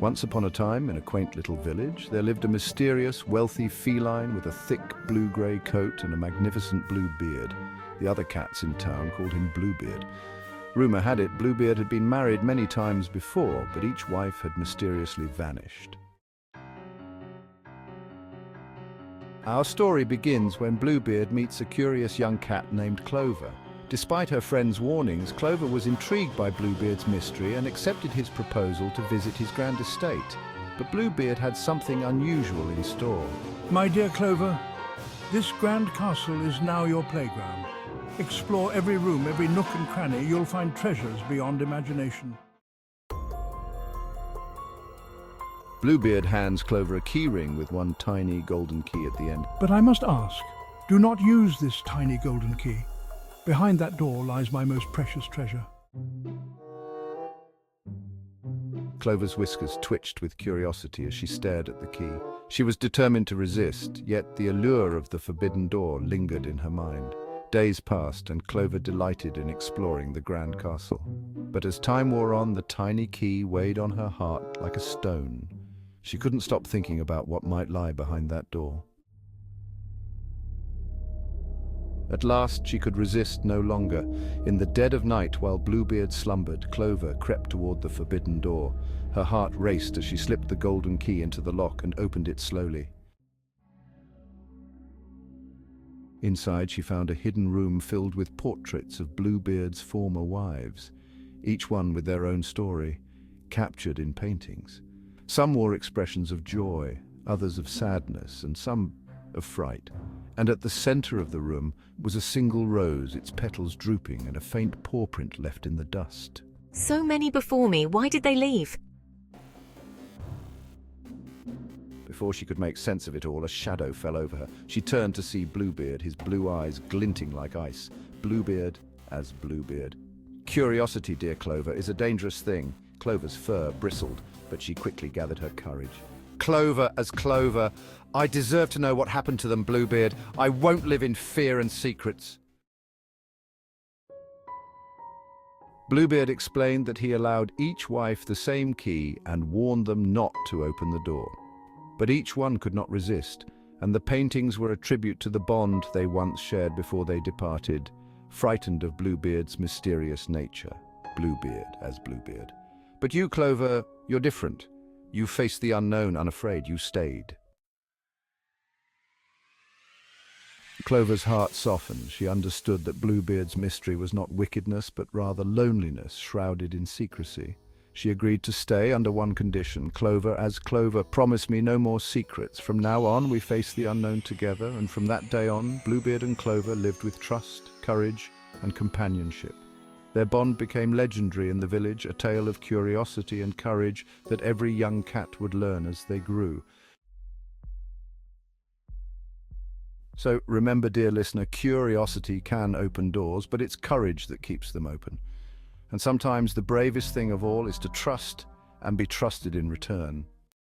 Once upon a time, in a quaint little village, there lived a mysterious, wealthy feline with a thick blue-grey coat and a magnificent blue beard. The other cats in town called him Bluebeard. Rumour had it Bluebeard had been married many times before, but each wife had mysteriously vanished. Our story begins when Bluebeard meets a curious young cat named Clover. Despite her friend's warnings, Clover was intrigued by Bluebeard's mystery and accepted his proposal to visit his grand estate. But Bluebeard had something unusual in store. My dear Clover, this grand castle is now your playground. Explore every room, every nook and cranny. You'll find treasures beyond imagination. Bluebeard hands Clover a keyring with one tiny golden key at the end. But I must ask, do not use this tiny golden key. Behind that door lies my most precious treasure. Clover's whiskers twitched with curiosity as she stared at the key. She was determined to resist, yet the allure of the forbidden door lingered in her mind. Days passed, and Clover delighted in exploring the grand castle. But as time wore on, the tiny key weighed on her heart like a stone. She couldn't stop thinking about what might lie behind that door. At last she could resist no longer. In the dead of night, while Bluebeard slumbered, Clover crept toward the forbidden door. Her heart raced as she slipped the golden key into the lock and opened it slowly. Inside she found a hidden room filled with portraits of Bluebeard's former wives, each one with their own story, captured in paintings. Some wore expressions of joy, others of sadness, and some of fright. And at the center of the room was a single rose, its petals drooping and a faint paw print left in the dust. So many before me, why did they leave? Before she could make sense of it all, a shadow fell over her. She turned to see Bluebeard, his blue eyes glinting like ice. Bluebeard as Bluebeard. Curiosity, dear Clover, is a dangerous thing. Clover's fur bristled, but she quickly gathered her courage. Clover as Clover. I deserve to know what happened to them, Bluebeard. I won't live in fear and secrets. Bluebeard explained that he allowed each wife the same key and warned them not to open the door. But each one could not resist, and the paintings were a tribute to the bond they once shared before they departed, frightened of Bluebeard's mysterious nature. Bluebeard as Bluebeard. But you, Clover, you're different. You faced the unknown unafraid. You stayed. Clover's heart softened. She understood that Bluebeard's mystery was not wickedness, but rather loneliness shrouded in secrecy. She agreed to stay under one condition. Clover as Clover, promise me no more secrets. From now on, we face the unknown together, and from that day on, Bluebeard and Clover lived with trust, courage, and companionship. Their bond became legendary in the village, a tale of curiosity and courage that every young cat would learn as they grew. So remember, dear listener, curiosity can open doors, but it's courage that keeps them open. And sometimes the bravest thing of all is to trust and be trusted in return.